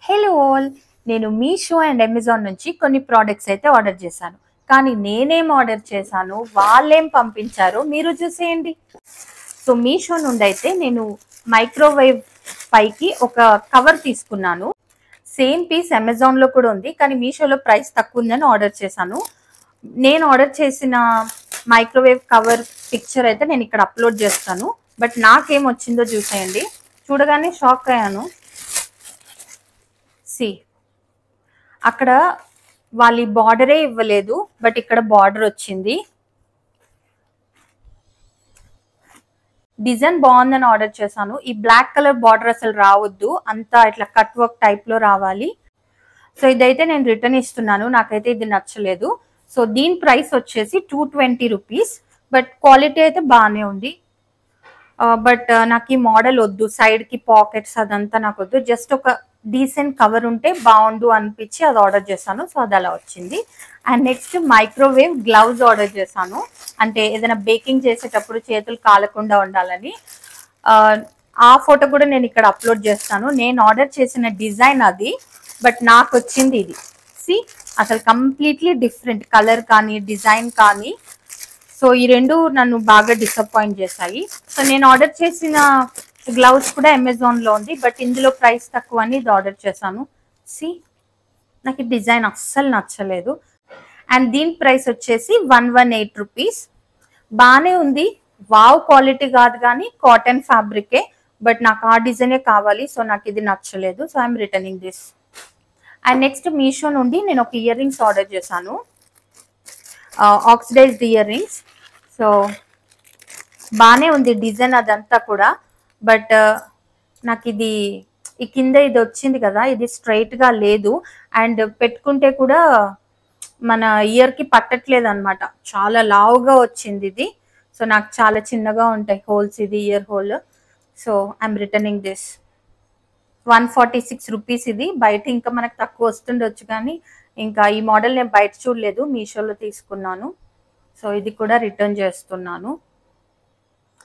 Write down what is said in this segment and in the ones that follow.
Hello all, నేను Meesho and Amazon నుంచి కొన్ని ప్రోడక్ట్స్ అయితే ఆర్డర్ చేశాను. కానీ నేనేం ఆర్డర్ చేశాను, వాళ్ళేం పంపించారో మీరు చూసేయండి. సో మీషో నుండి అయితే నేను మైక్రోవేవ్ పైకి ఒక కవర్ తీసుకున్నాను. సేమ్ పీస్ అమెజాన్లో కూడా ఉంది, కానీ మీషోలో ప్రైస్ తక్కువ ఉందని ఆర్డర్ చేశాను. నేను ఆర్డర్ చేసిన మైక్రోవేవ్ కవర్ పిక్చర్ అయితే నేను ఇక్కడ అప్లోడ్ చేస్తాను. బట్ నాకేం వచ్చిందో చూసేయండి. చూడగానే షాక్ అయ్యాను. సి అక్కడ వాళ్ళ బార్డరే ఇవ్వలేదు, బట్ ఇక్కడ బార్డర్ వచ్చింది. డిజైన్ బాగుందని ఆర్డర్ చేశాను. ఈ బ్లాక్ కలర్ బార్డర్ అసలు రావద్దు, అంతా ఇట్లా కట్ వర్క్ టైప్ లో రావాలి. సో ఇదైతే నేను రిటర్న్ ఇస్తున్నాను, నాకైతే ఇది నచ్చలేదు. సో దీని ప్రైస్ వచ్చేసి 220 రూపీస్. బట్ క్వాలిటీ అయితే బాగానే ఉంది. బట్ నాకు ఈ మోడల్ వద్దు, సైడ్ కి పాకెట్స్ అదంతా నాకు వద్దు. జస్ట్ ఒక డీసెంట్ కవర్ ఉంటే బాగుండు అనిపించి అది ఆర్డర్ చేశాను. సో అది అలా వచ్చింది. And next microwave gloves order చేశాను, అంటే ఏదైనా బేకింగ్ చేసేటప్పుడు చేతులు కాలకుండా ఉండాలని. ఆ ఫోటో కూడా నేను ఇక్కడ అప్లోడ్ చేస్తాను. నేను ఆర్డర్ చేసిన డిజైన్ అది, బట్ నాకు వచ్చింది ఇది. సి అసలు కంప్లీట్లీ డిఫరెంట్ కలర్ కానీ డిజైన్ కానీ. సో ఈ రెండు నన్ను బాగా డిసప్పాయింట్ చేశాయి. సో నేను ఆర్డర్ చేసిన గ్లౌస్ కూడా అమెజాన్లో ఉంది, బట్ ఇందులో ప్రైస్ తక్కువ అని ఇది ఆర్డర్ చేశాను. సి నాకు డిజైన్ అస్సలు నచ్చలేదు. అండ్ దీని ప్రైస్ వచ్చేసి 118 రూపీస్. బాగానే ఉంది, వావ్ క్వాలిటీ కాదు కానీ కాటన్ ఫ్యాబ్రికే. బట్ నాకు ఆ డిజైనే కావాలి, సో నాకు ఇది నచ్చలేదు. So I'm returning this. And next Meesho నుండి నేను ఒక ఇయర్ రింగ్స్ ఆర్డర్ చేశాను, ఆక్సిడైజ్డ్ ఇయర్ రింగ్స్. సో బాగానే ఉంది డిజైన్ అదంతా కూడా. బట్ నాకు ఇది ఈ కింద ఇది వచ్చింది కదా, ఇది స్ట్రైట్గా లేదు. అండ్ పెట్టుకుంటే కూడా మన ఇయర్కి పట్టట్లేదు అనమాట, చాలా లావుగా వచ్చింది ఇది. సో నాకు చాలా చిన్నగా ఉంటాయి హోల్స్, ఇది year whole. So I'm returning this. 146 rupees ఇది. బయట ఇంకా మనకు తక్కువ వస్తుండొచ్చు, కానీ ఇంకా ఈ మోడల్ నేను బయట చూడలేదు, మీషోలో తీసుకున్నాను. సో ఇది కూడా రిటర్న్ చేస్తున్నాను.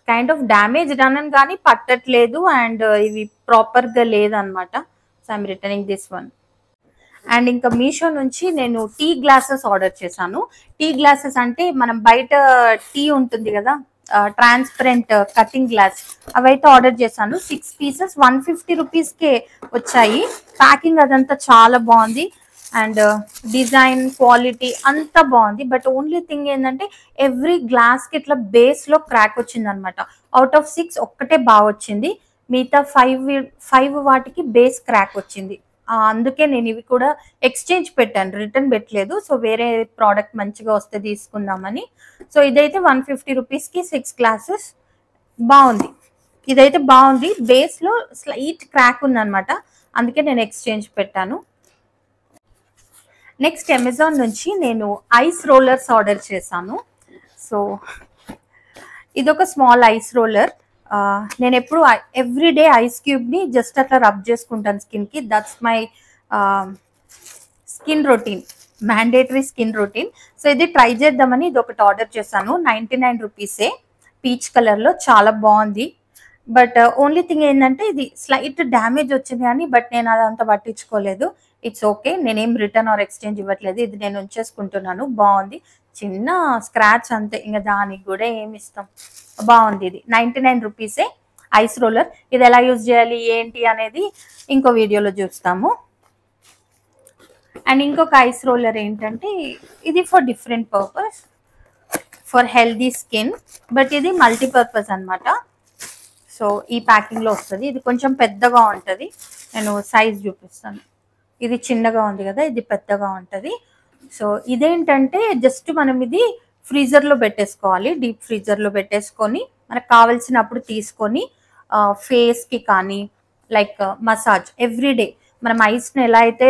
కైండ్ ఆఫ్ డ్యామేజ్ డన్ కానీ పట్టట్లేదు, అండ్ ఇవి ప్రాపర్గా లేదనమాట. So I'm returning this one. And ఇంకా మీషో నుంచి నేను టీ గ్లాసెస్ ఆర్డర్ చేశాను. టీ గ్లాసెస్ అంటే మనం బయట టీ ఉంటుంది కదా, ట్రాన్స్పరెంట్ కటింగ్ గ్లాస్, అవైతే ఆర్డర్ చేశాను. 6 పీసెస్ 150 రూపీస్కే వచ్చాయి. ప్యాకింగ్ అదంతా చాలా బాగుంది, అండ్ డిజైన్ క్వాలిటీ అంతా బాగుంది. బట్ ఓన్లీ థింగ్ ఏంటంటే ఎవ్రీ గ్లాస్కి ఇట్లా బేస్లో క్రాక్ వచ్చింది అనమాట. అవుట్ ఆఫ్ 6 ఒక్కటే బాగా వచ్చింది, మిగతా 5 వాటికి బేస్ క్రాక్ వచ్చింది. అందుకే నేను ఇవి కూడా ఎక్స్చేంజ్ పెట్టాను, రిటర్న్ పెట్టలేదు. సో వేరే ప్రోడక్ట్ మంచిగా వస్తే తీసుకుందామని. సో ఇదైతే 150 రూపీస్కి 6 గ్లాసెస్ బాగుంది. ఇదైతే బాగుంది, బేస్లో స్లైట్ క్రాక్ ఉందన్నమాట, అందుకే నేను ఎక్స్చేంజ్ పెట్టాను. నెక్స్ట్ అమెజాన్ నుంచి నేను ఐస్ రోలర్స్ ఆర్డర్ చేశాను. సో ఇదొక స్మాల్ ఐస్ రోలర్. నేను ఎప్పుడు ఎవ్రీడే ఐస్ క్యూబ్ని జస్ట్ అట్లా రబ్ చేసుకుంటాను స్కిన్కి. That's my skin routine, mandatory skin routine. So ఇది ట్రై చేద్దామని ఇది ఒకటి ఆర్డర్ చేశాను. 99 రూపీసే, పీచ్ కలర్లో, చాలా బాగుంది. బట్ ఓన్లీ థింగ్ ఏంటంటే ఇది స్లైట్ డ్యామేజ్ వచ్చింది కానీ, బట్ నేను అదంతా పట్టించుకోలేదు. ఇట్స్ ఓకే, నేనేం రిటర్న్ ఆర్ ఎక్స్చేంజ్ ఇవ్వట్లేదు, ఇది నేను ఉంచేసుకుంటున్నాను. బాగుంది, చిన్న స్క్రాచ్ అంతే, ఇంకా దానికి కూడా ఏమి ఇస్తాం. బాగుంది ఇది. 99 రూపీసే ఐస్ రోలర్. ఇది ఎలా యూజ్ చేయాలి ఏంటి అనేది ఇంకో వీడియోలో చూస్తాము. అండ్ ఇంకొక ఐస్ రోలర్ ఏంటంటే ఇది for different purpose, for healthy skin. But ఇది మల్టీపర్పస్ అనమాట. సో ఈ ప్యాకింగ్లో వస్తుంది. ఇది కొంచెం పెద్దగా ఉంటుంది, నేను సైజ్ చూపిస్తాను. ఇది చిన్నగా ఉంది కదా, ఇది పెద్దగా ఉంటుంది. సో ఇదేంటంటే జస్ట్ మనం ఇది ఫ్రీజర్లో పెట్టేసుకోవాలి, డీప్ ఫ్రీజర్లో పెట్టేసుకొని మనకు కావాల్సినప్పుడు తీసుకొని ఫేస్కి కానీ లైక్ మసాజ్ ఎవ్రీడే మనం ఐస్ని ఎలా అయితే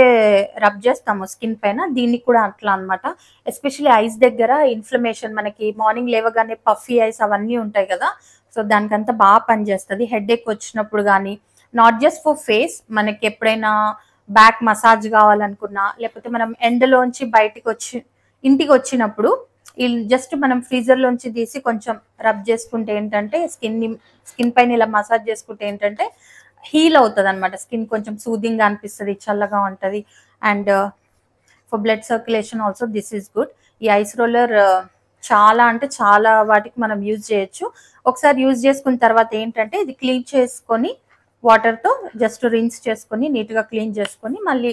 రబ్ చేస్తామో స్కిన్ పైన, దీన్ని కూడా అట్లా అనమాట. ఎస్పెషల్లీ ఐస్ దగ్గర ఇన్ఫ్లమేషన్, మనకి మార్నింగ్ లేవగానే పఫీ ఐస్ అవన్నీ ఉంటాయి కదా, సో దానికంతా బాగా పనిచేస్తుంది. హెడేక్ వచ్చినప్పుడు కానీ, నాట్ జస్ట్ ఫర్ ఫేస్, మనకి ఎప్పుడైనా బ్యాక్ మసాజ్ కావాలనుకున్నా, లేకపోతే మనం ఎండలోంచి బయటికి వచ్చి ఇంటికి వచ్చినప్పుడు జస్ట్ మనం ఫ్రీజర్లోంచి తీసి కొంచెం రబ్ చేసుకుంటే ఏంటంటే స్కిన్ పైన ఇలా మసాజ్ చేసుకుంటే ఏంటంటే హీల్ అవుతుంది అనమాట. స్కిన్ కొంచెం సూదింగ్ గా అనిపిస్తుంది, చల్లగా ఉంటది. And for blood circulation also this is good. ఈ ఐస్ రోలర్ చాలా అంటే చాలా వాటికి మనం యూజ్ చేయొచ్చు. ఒకసారి యూజ్ చేసుకున్న తర్వాత ఏంటంటే ఇది క్లీన్ చేసుకొని వాటర్తో జస్ట్ రిన్స్ చేసుకొని నీట్గా క్లీన్ చేసుకొని మళ్ళీ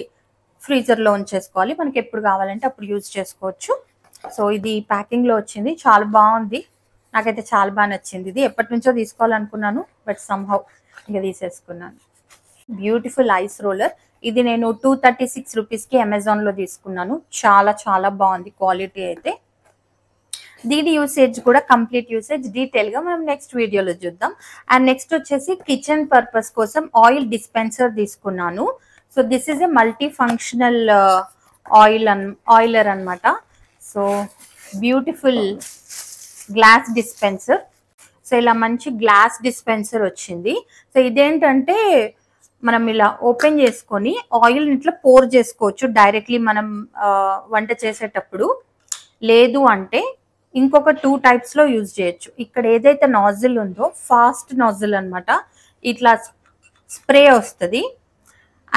ఫ్రీజర్లో ఉంచేసుకోవాలి. మనకి ఎప్పుడు కావాలంటే అప్పుడు యూజ్ చేసుకోవచ్చు. సో ఇది ప్యాకింగ్లో వచ్చింది, చాలా బాగుంది. నాకైతే చాలా బాగా నచ్చింది. ఇది ఎప్పటి నుంచో తీసుకోవాలనుకున్నాను, బట్ సమ్హౌ ఇంకా తీసేసుకున్నాను. Beautiful eyes roller. ఇది నేను 236 రూపీస్కి అమెజాన్లో తీసుకున్నాను. చాలా చాలా బాగుంది క్వాలిటీ అయితే. దీని యూసేజ్ కూడా కంప్లీట్ యూసేజ్ డీటెయిల్గా మనం నెక్స్ట్ వీడియోలో చూద్దాం. అండ్ నెక్స్ట్ వచ్చేసి కిచెన్ పర్పస్ కోసం ఆయిల్ డిస్పెన్సర్ తీసుకున్నాను. So this is a multi functional oiler అనమాట. So beautiful glass dispenser. So ఇలా మంచి గ్లాస్ డిస్పెన్సర్ వచ్చింది. సో ఇదేంటంటే మనం ఇలా ఓపెన్ చేసుకొని ఆయిల్ ఇట్లా పోర్ చేసుకోవచ్చు డైరెక్ట్లీ మనం వంట చేసేటప్పుడు. లేదు అంటే ఇంకొక 2 టైప్స్లో యూజ్ చేయొచ్చు. ఇక్కడ ఏదైతే నాజిల్ ఉందో ఫాస్ట్ నాజిల్ అనమాట, ఇట్లా స్ప్రే వస్తుంది.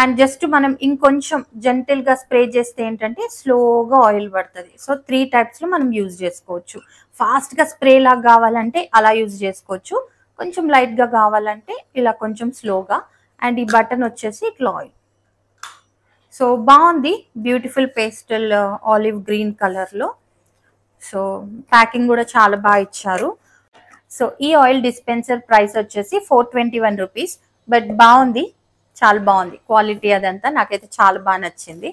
అండ్ జస్ట్ మనం ఇంకొంచెం జెంటిల్గా స్ప్రే చేస్తే ఏంటంటే స్లోగా ఆయిల్ పడుతుంది. సో 3 టైప్స్లో మనం యూజ్ చేసుకోవచ్చు. ఫాస్ట్గా స్ప్రే లాగా కావాలంటే అలా యూజ్ చేసుకోవచ్చు, కొంచెం లైట్గా కావాలంటే ఇలా కొంచెం స్లోగా. అండ్ ఈ బటన్ వచ్చేసి ఇట్లా ఆయిల్. సో బాగుంది, బ్యూటిఫుల్ పేస్టల్ ఆలివ్ గ్రీన్ కలర్లో. సో ప్యాకింగ్ కూడా చాలా బాగా ఇచ్చారు. సో ఈ ఆయిల్ డిస్పెన్సర్ ప్రైస్ వచ్చేసి 421 రూపీస్. బట్ బాగుంది, చాలా బాగుంది క్వాలిటీ అదంతా, నాకైతే చాలా బాగా నచ్చింది.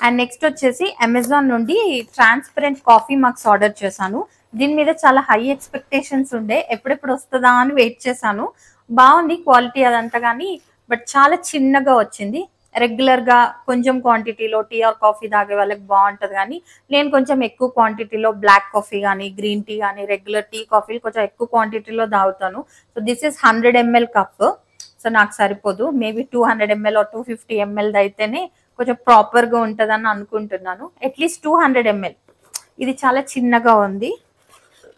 అండ్ నెక్స్ట్ వచ్చేసి అమెజాన్ నుండి ట్రాన్స్పరెంట్ కాఫీ మగ్స్ ఆర్డర్ చేశాను. దీని మీద చాలా హై ఎక్స్పెక్టేషన్స్ ఉండే, ఎప్పుడెప్పుడు వస్తుందా అని వెయిట్ చేశాను. బాగుంది క్వాలిటీ అదంతా కానీ, బట్ చాలా చిన్నగా వచ్చింది. రెగ్యులర్గా కొంచెం క్వాంటిటీలో టీ ఆర్ కాఫీ తాగే వాళ్ళకి బాగుంటుంది, కానీ నేను కొంచెం ఎక్కువ క్వాంటిటీలో బ్లాక్ కాఫీ కానీ గ్రీన్ టీ కానీ రెగ్యులర్ టీ కాఫీలు కొంచెం ఎక్కువ క్వాంటిటీలో తాగుతాను. So this is 100 ml cup. So నాకు సరిపోదు, మేబీ 200 ml or 250 ml అయితేనే కొంచెం ప్రాపర్గా ఉంటుందని అనుకుంటున్నాను. At least 200 ml. ఇది చాలా చిన్నగా ఉంది.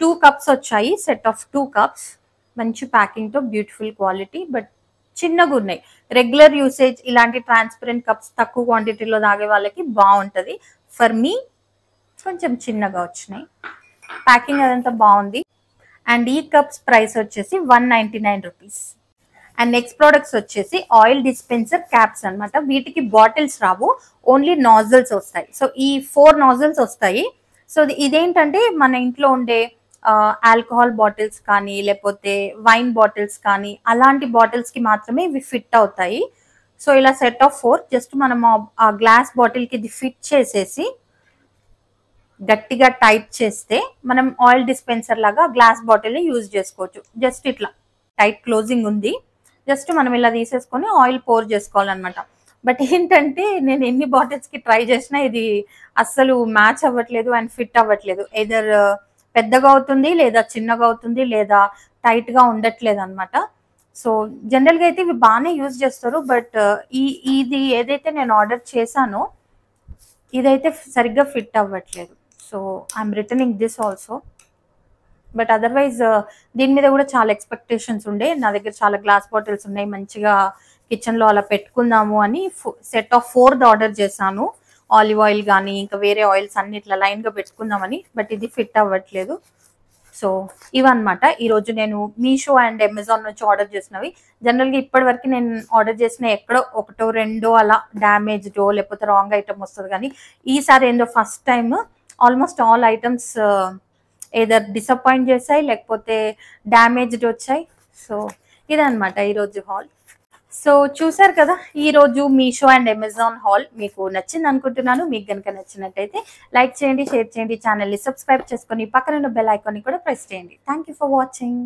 2 కప్స్ వచ్చాయి, సెట్ ఆఫ్ 2 కప్స్. మంచి ప్యాకింగ్తో బ్యూటిఫుల్ క్వాలిటీ, బట్ చిన్నగా ఉన్నాయి. రెగ్యులర్ యూసేజ్ ఇలాంటి ట్రాన్స్పరెంట్ కప్స్ తక్కువ క్వాంటిటీలో తాగే వాళ్ళకి బాగుంటుంది. ఫర్ మీ కొంచెం చిన్నగా వచ్చినాయి. ప్యాకింగ్ అదంతా బాగుంది. అండ్ ఈ కప్స్ ప్రైస్ వచ్చేసి 199 రూపీస్. అండ్ నెక్స్ట్ ప్రోడక్ట్స్ వచ్చేసి ఆయిల్ డిస్పెన్సర్ క్యాప్స్ అనమాట. వీటికి బాటిల్స్ రావు, ఓన్లీ నాజల్స్ వస్తాయి. సో ఈ 4 నాజల్స్ వస్తాయి. సో ఇదేంటంటే మన ఇంట్లో ఉండే ఆల్కహాల్ బాటిల్స్ కానీ లేకపోతే వైన్ బాటిల్స్ కానీ అలాంటి బాటిల్స్కి మాత్రమే ఇవి ఫిట్ అవుతాయి. సో ఇలా సెట్ ఆఫ్ 4 జస్ట్ మనం ఆ గ్లాస్ బాటిల్కి ఇది ఫిట్ చేసేసి గట్టిగా టైట్ చేస్తే మనం ఆయిల్ డిస్పెన్సర్ లాగా గ్లాస్ బాటిల్ని యూజ్ చేసుకోవచ్చు. జస్ట్ ఇట్లా టైట్ క్లోజింగ్ ఉంది, జస్ట్ మనం ఇలా తీసేసుకొని ఆయిల్ పోర్ చేసుకోవాలన్నమాట. బట్ ఏంటంటే నేను ఎన్ని బాటిల్స్కి ట్రై చేసినా ఇది అస్సలు మ్యాచ్ అవ్వట్లేదు అండ్ ఫిట్ అవ్వట్లేదు. ఎదర్ పెద్దగా అవుతుంది లేదా చిన్నగా అవుతుంది లేదా టైట్గా ఉండట్లేదు అనమాట. సో జనరల్గా అయితే ఇవి బాగానే యూజ్ చేస్తారు, బట్ ఇది ఏదైతే నేను ఆర్డర్ చేశానో ఇదైతే సరిగ్గా ఫిట్ అవ్వట్లేదు. So I'm returning this also. But otherwise దీని మీద కూడా చాలా ఎక్స్పెక్టేషన్స్ ఉండే. నా దగ్గర చాలా గ్లాస్ బాటిల్స్ ఉన్నాయి, మంచిగా కిచెన్లో అలా పెట్టుకుందాము అని సెట్ ఆఫ్ 4 ఆర్డర్ చేశాను. ఆలివ్ ఆయిల్ కానీ ఇంకా వేరే ఆయిల్స్ అన్ని ఇట్లా లైన్గా పెట్టుకుందామని, బట్ ఇది ఫిట్ అవ్వట్లేదు. సో ఇవన్నమాట ఈరోజు నేను మీషో అండ్ అమెజాన్ నుంచి ఆర్డర్ చేసినవి. జనరల్గా ఇప్పటివరకు నేను ఆర్డర్ చేసిన ఎక్కడో 1 2 అలా డ్యామేజ్డో లేకపోతే రాంగ్ ఐటమ్ వస్తుంది, కానీ ఈసారి ఏందో first time almost all items either disappoint చేశాయి లేకపోతే డ్యామేజ్డ్ వచ్చాయి. సో ఇదన్నమాట ఈరోజు హాల్. సో చూసారు కదా ఈరోజు మీషో అండ్ అమెజాన్ హాల్. మీకు నచ్చింది అనుకుంటున్నాను. మీకు కనుక నచ్చినట్టయితే లైక్ చేయండి, షేర్ చేయండి, ఛానల్ని సబ్స్క్రైబ్ చేసుకొని పక్కన ఉన్న బెల్ ఐకాన్ని కూడా ప్రెస్ చేయండి. Thank you for watching.